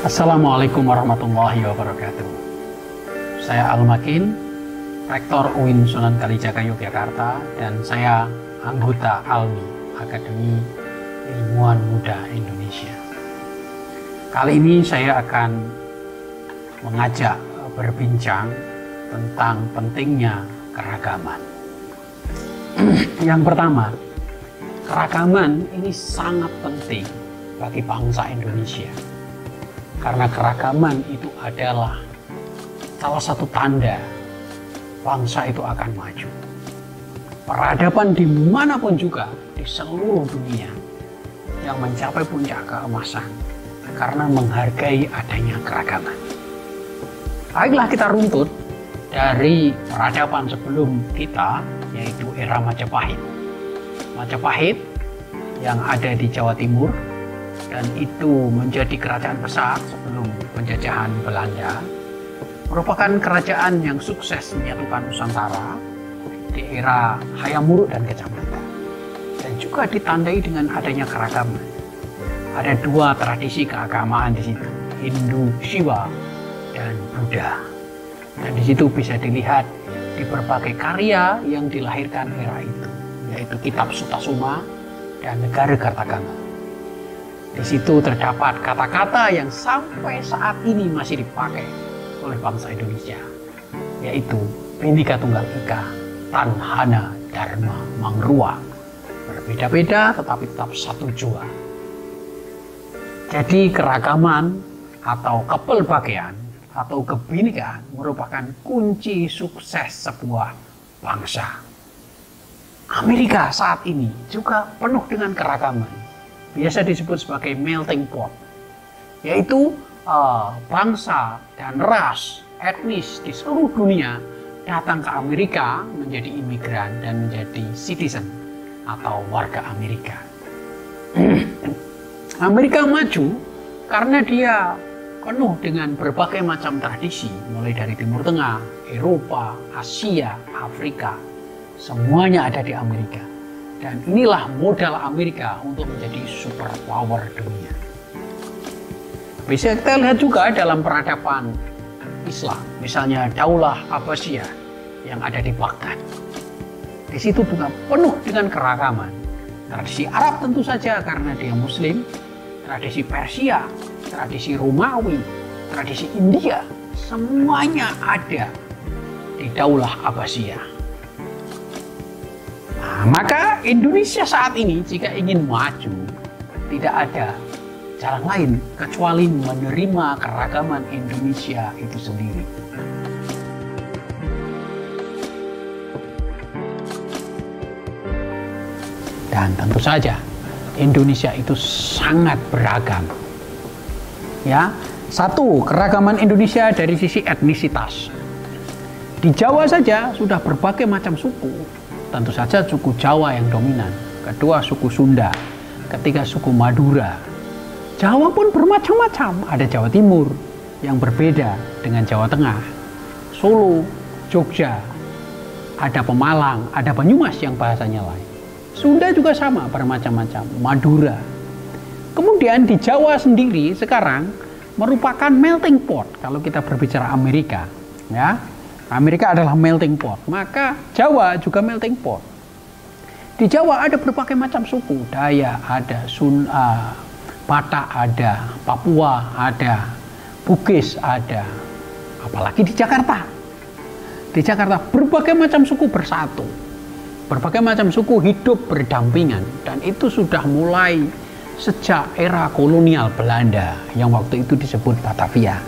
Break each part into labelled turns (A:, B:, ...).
A: Assalamualaikum warahmatullahi wabarakatuh. Saya Al-Makin, Rektor UIN Sunan Kalijaga Yogyakarta, dan saya anggota ALMI, Akademi Ilmuwan Muda Indonesia. Kali ini saya akan mengajak berbincang tentang pentingnya keragaman. Yang pertama, keragaman ini sangat penting bagi bangsa Indonesia. Karena keragaman itu adalah salah satu tanda bangsa itu akan maju. Peradaban dimanapun juga di seluruh dunia yang mencapai puncak keemasan karena menghargai adanya keragaman. Baiklah, kita runtut dari peradaban sebelum kita, yaitu era Majapahit. Majapahit yang ada di Jawa Timur, dan itu menjadi kerajaan besar sebelum penjajahan Belanda, merupakan kerajaan yang sukses menyatukan Nusantara di era Hayam Wuruk dan Gajah Mada, dan juga ditandai dengan adanya keragaman. Ada dua tradisi keagamaan di situ, Hindu Shiva dan Buddha, dan di situ bisa dilihat di berbagai karya yang dilahirkan era itu, yaitu Kitab Sutasoma dan Negara Kartagama. Di situ terdapat kata-kata yang sampai saat ini masih dipakai oleh bangsa Indonesia, yaitu Bhinneka Tunggal Ika, Tanhana Dharma Mangrua. Berbeda-beda tetapi tetap satu jua. Jadi keragaman atau kepelbagaian atau kebinekaan merupakan kunci sukses sebuah bangsa. Amerika saat ini juga penuh dengan keragaman. Biasa disebut sebagai melting pot, yaitu bangsa dan ras etnis di seluruh dunia datang ke Amerika menjadi imigran dan menjadi citizen atau warga Amerika. Amerika maju karena dia penuh dengan berbagai macam tradisi, mulai dari Timur Tengah, Eropa, Asia, Afrika, semuanya ada di Amerika. Dan inilah modal Amerika untuk menjadi superpower dunia. Bisa kita lihat juga dalam peradaban Islam, misalnya Daulah Abbasiyah yang ada di Baghdad. Di situ juga penuh dengan keragaman. Tradisi Arab tentu saja karena dia Muslim, tradisi Persia, tradisi Romawi, tradisi India, semuanya ada di Daulah Abbasiyah. Maka Indonesia saat ini jika ingin maju, tidak ada jalan lain kecuali menerima keragaman Indonesia itu sendiri. Dan tentu saja Indonesia itu sangat beragam. Ya, satu, keragaman Indonesia dari sisi etnisitas. Di Jawa saja sudah berbagai macam suku. Tentu saja suku Jawa yang dominan, kedua suku Sunda, ketiga suku Madura. Jawa pun bermacam-macam, ada Jawa Timur yang berbeda dengan Jawa Tengah, Solo, Jogja, ada Pemalang, ada Banyumas yang bahasanya lain. Sunda juga sama, bermacam-macam, Madura. Kemudian di Jawa sendiri sekarang merupakan melting pot kalau kita berbicara Amerika, ya. Amerika adalah melting pot, maka Jawa juga melting pot. Di Jawa ada berbagai macam suku, Dayak ada, Batak ada, Papua ada, Bugis ada, apalagi di Jakarta. Di Jakarta berbagai macam suku bersatu, berbagai macam suku hidup berdampingan, dan itu sudah mulai sejak era kolonial Belanda yang waktu itu disebut Batavia.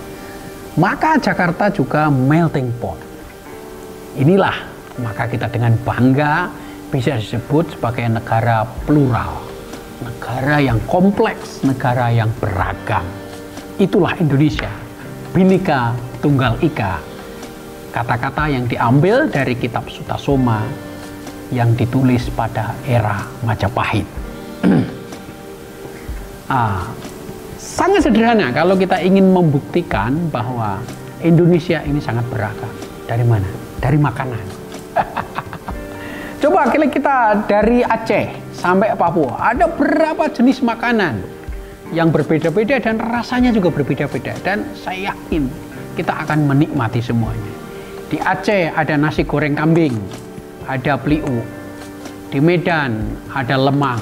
A: Maka Jakarta juga melting pot. Inilah maka kita dengan bangga bisa disebut sebagai negara plural, negara yang kompleks, negara yang beragam. Itulah Indonesia, Bhinneka Tunggal Ika. Kata-kata yang diambil dari Kitab Sutasoma yang ditulis pada era Majapahit. Sangat sederhana kalau kita ingin membuktikan bahwa Indonesia ini sangat beragam. Dari mana? Dari makanan. Coba kita dari Aceh sampai Papua, ada berapa jenis makanan yang berbeda-beda dan rasanya juga berbeda-beda. Dan saya yakin kita akan menikmati semuanya. Di Aceh ada nasi goreng kambing, ada peliu. Di Medan ada lemang,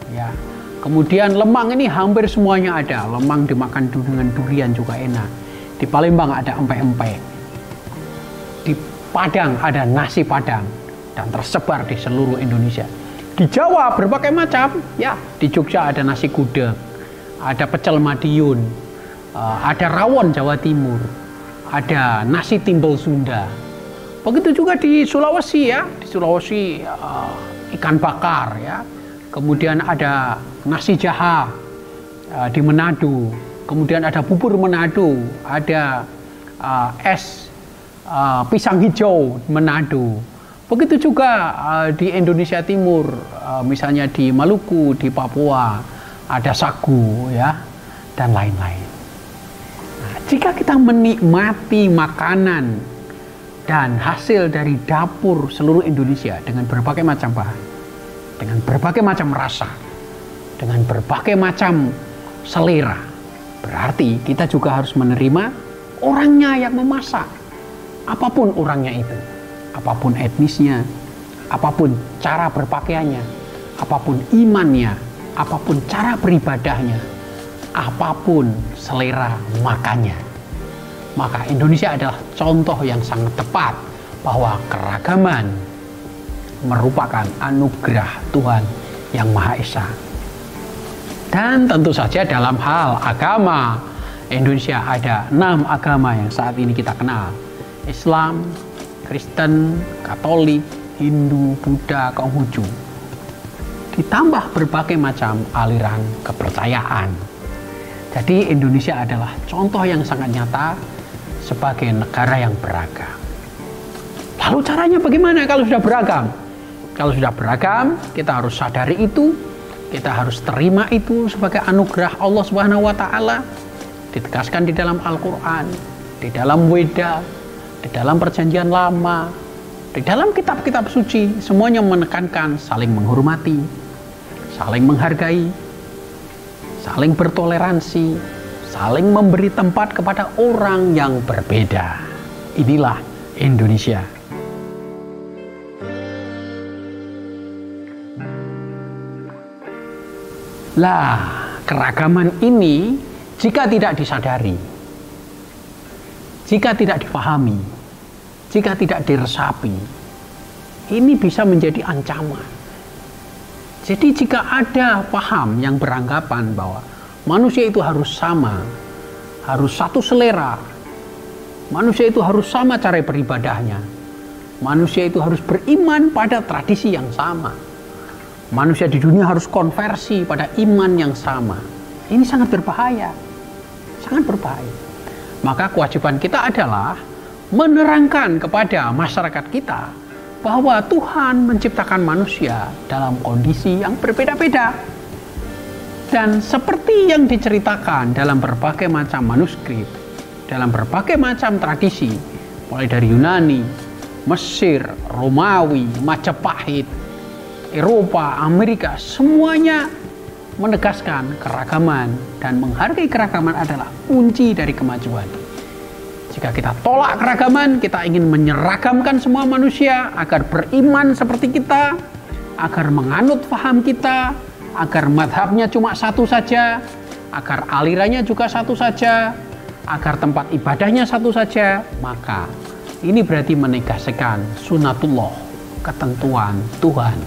A: ya. Kemudian lemang ini hampir semuanya ada. Lemang dimakan dengan durian juga enak. Di Palembang ada empek-empek. Di Padang ada nasi Padang dan tersebar di seluruh Indonesia. Di Jawa berbagai macam, ya. Di Jogja ada nasi gudeg, ada pecel Madiun, ada rawon Jawa Timur, ada nasi timbel Sunda. Begitu juga di Sulawesi, ya. Di Sulawesi ikan bakar, ya. Kemudian ada nasi jaha di Manado. Kemudian ada bubur Manado, ada es pisang hijau Manado. Begitu juga di Indonesia Timur, misalnya di Maluku, di Papua, ada sagu, ya, dan lain-lain. Nah, jika kita menikmati makanan dan hasil dari dapur seluruh Indonesia dengan berbagai macam bahan, dengan berbagai macam rasa, dengan berbagai macam selera, berarti kita juga harus menerima orangnya yang memasak. Apapun orangnya itu, apapun etnisnya, apapun cara berpakaiannya, apapun imannya, apapun cara beribadahnya, apapun selera makannya. Maka Indonesia adalah contoh yang sangat tepat bahwa keragaman merupakan anugerah Tuhan yang Maha Esa. Dan tentu saja dalam hal agama, Indonesia ada 6 agama yang saat ini kita kenal. Islam, Kristen, Katolik, Hindu, Buddha, Konghucu. Ditambah berbagai macam aliran kepercayaan. Jadi Indonesia adalah contoh yang sangat nyata sebagai negara yang beragam. Lalu caranya bagaimana kalau sudah beragam? Kalau sudah beragam, kita harus sadari itu, kita harus terima itu sebagai anugerah Allah Subhanahu wa taala. Ditegaskan di dalam Al-Qur'an, di dalam Weda, di dalam Perjanjian Lama, di dalam kitab-kitab suci, semuanya menekankan saling menghormati, saling menghargai, saling bertoleransi, saling memberi tempat kepada orang yang berbeda. Inilah Indonesia. Lah, keragaman ini jika tidak disadari, jika tidak dipahami, jika tidak diresapi, ini bisa menjadi ancaman. Jadi jika ada paham yang beranggapan bahwa manusia itu harus sama, harus satu selera, manusia itu harus sama cara beribadahnya, manusia itu harus beriman pada tradisi yang sama, manusia di dunia harus konversi pada iman yang sama. Ini sangat berbahaya, sangat berbahaya. Maka kewajiban kita adalah menerangkan kepada masyarakat kita bahwa Tuhan menciptakan manusia dalam kondisi yang berbeda-beda. Dan seperti yang diceritakan dalam berbagai macam manuskrip, dalam berbagai macam tradisi, mulai dari Yunani, Mesir, Romawi, Majapahit, Eropa, Amerika, semuanya menegaskan keragaman, dan menghargai keragaman adalah kunci dari kemajuan. Jika kita tolak keragaman, kita ingin menyeragamkan semua manusia agar beriman seperti kita, agar menganut paham kita, agar madhabnya cuma satu saja, agar alirannya juga satu saja, agar tempat ibadahnya satu saja, maka ini berarti menegasikan sunatullah, ketentuan Tuhan.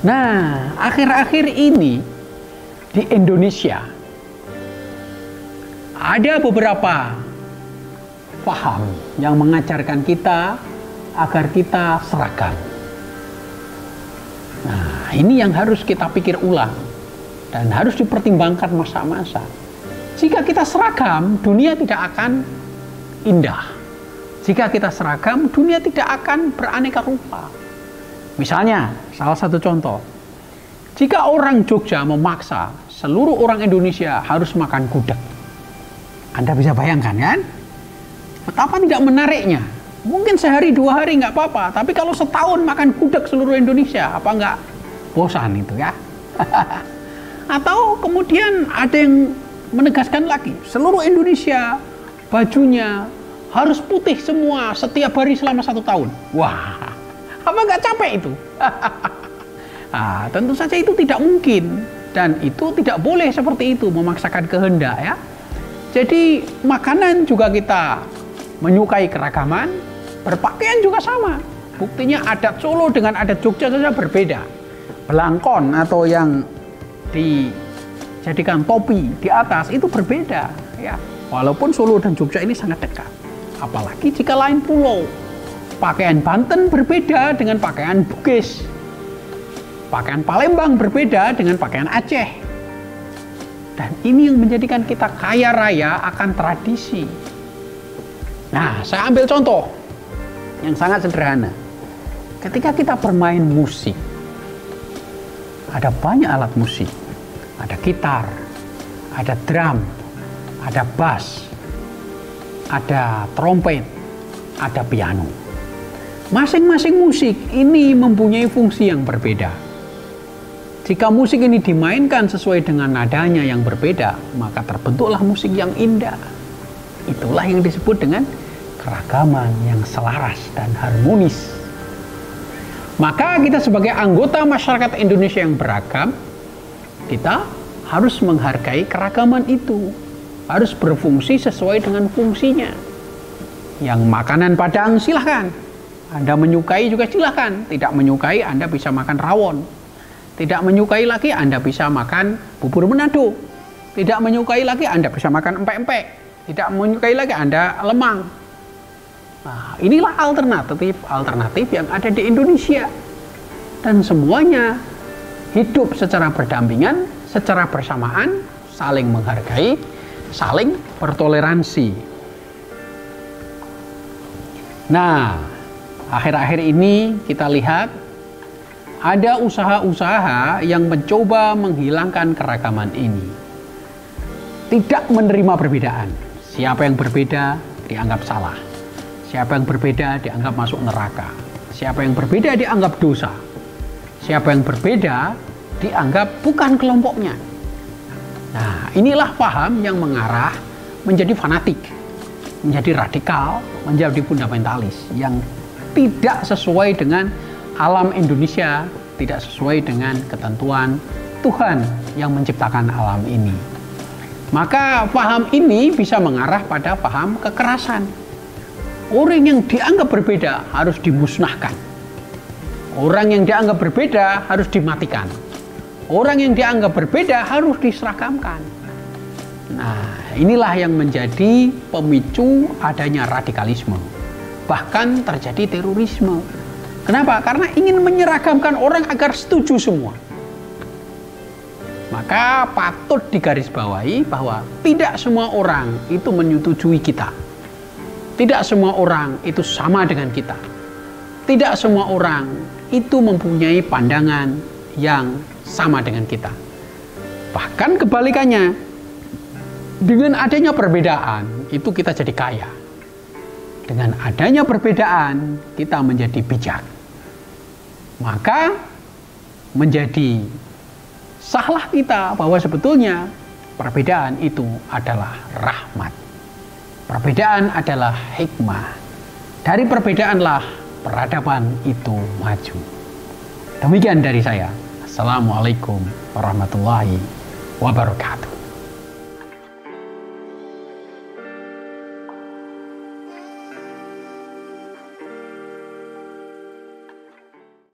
A: Nah, akhir-akhir ini di Indonesia ada beberapa paham yang mengajarkan kita agar kita seragam. Nah, ini yang harus kita pikir ulang dan harus dipertimbangkan masa-masa. Jika kita seragam, dunia tidak akan indah. Jika kita seragam, dunia tidak akan beraneka rupa. Misalnya, salah satu contoh, jika orang Jogja memaksa seluruh orang Indonesia harus makan gudeg, Anda bisa bayangkan kan? Betapa tidak menariknya. Mungkin sehari 2 hari nggak apa-apa, tapi kalau setahun makan gudeg seluruh Indonesia, apa nggak bosan itu ya? Atau kemudian ada yang menegaskan lagi, seluruh Indonesia bajunya harus putih semua setiap hari selama 1 tahun. Wah, apa nggak capek itu? Nah, tentu saja itu tidak mungkin, dan itu tidak boleh seperti itu, memaksakan kehendak ya. Jadi makanan juga kita menyukai keragaman, berpakaian juga sama. Buktinya adat Solo dengan adat Jogja saja berbeda. Belangkon atau yang dijadikan topi di atas itu berbeda ya. Walaupun Solo dan Jogja ini sangat dekat. Apalagi jika lain pulau. Pakaian Banten berbeda dengan pakaian Bugis. Pakaian Palembang berbeda dengan pakaian Aceh. Dan ini yang menjadikan kita kaya raya akan tradisi. Nah, saya ambil contoh yang sangat sederhana. Ketika kita bermain musik, ada banyak alat musik. Ada gitar, ada drum, ada bass, ada trompet, ada piano. Masing-masing musik ini mempunyai fungsi yang berbeda. Jika musik ini dimainkan sesuai dengan nadanya yang berbeda, maka terbentuklah musik yang indah. Itulah yang disebut dengan keragaman yang selaras dan harmonis. Maka kita sebagai anggota masyarakat Indonesia yang beragam, kita harus menghargai keragaman itu. Harus berfungsi sesuai dengan fungsinya. Yang makanan Padang silahkan, Anda menyukai juga silahkan. Tidak menyukai Anda bisa makan rawon. Tidak menyukai lagi Anda bisa makan bubur Manado. Tidak menyukai lagi Anda bisa makan empek-empek. Tidak menyukai lagi Anda lemang. Nah, inilah alternatif yang ada di Indonesia. Dan semuanya hidup secara berdampingan, secara bersamaan, saling menghargai, saling bertoleransi. Nah, akhir-akhir ini kita lihat ada usaha-usaha yang mencoba menghilangkan keragaman ini. Tidak menerima perbedaan. Siapa yang berbeda dianggap salah. Siapa yang berbeda dianggap masuk neraka. Siapa yang berbeda dianggap dosa. Siapa yang berbeda dianggap bukan kelompoknya. Nah, inilah paham yang mengarah menjadi fanatik, menjadi radikal, menjadi fundamentalis yang tidak sesuai dengan alam Indonesia, tidak sesuai dengan ketentuan Tuhan yang menciptakan alam ini. Maka paham ini bisa mengarah pada paham kekerasan. Orang yang dianggap berbeda harus dimusnahkan. Orang yang dianggap berbeda harus dimatikan. Orang yang dianggap berbeda harus diseragamkan. Nah, inilah yang menjadi pemicu adanya radikalisme. Bahkan terjadi terorisme. Kenapa? Karena ingin menyeragamkan orang agar setuju semua. Maka patut digarisbawahi bahwa tidak semua orang itu menyetujui kita. Tidak semua orang itu sama dengan kita. Tidak semua orang itu mempunyai pandangan yang sama dengan kita. Bahkan kebalikannya, dengan adanya perbedaan itu kita jadi kaya. Dengan adanya perbedaan kita menjadi bijak. Maka menjadi salah kita bahwa sebetulnya perbedaan itu adalah rahmat. Perbedaan adalah hikmah. Dari perbedaanlah peradaban itu maju. Demikian dari saya. Assalamualaikum warahmatullahi wabarakatuh.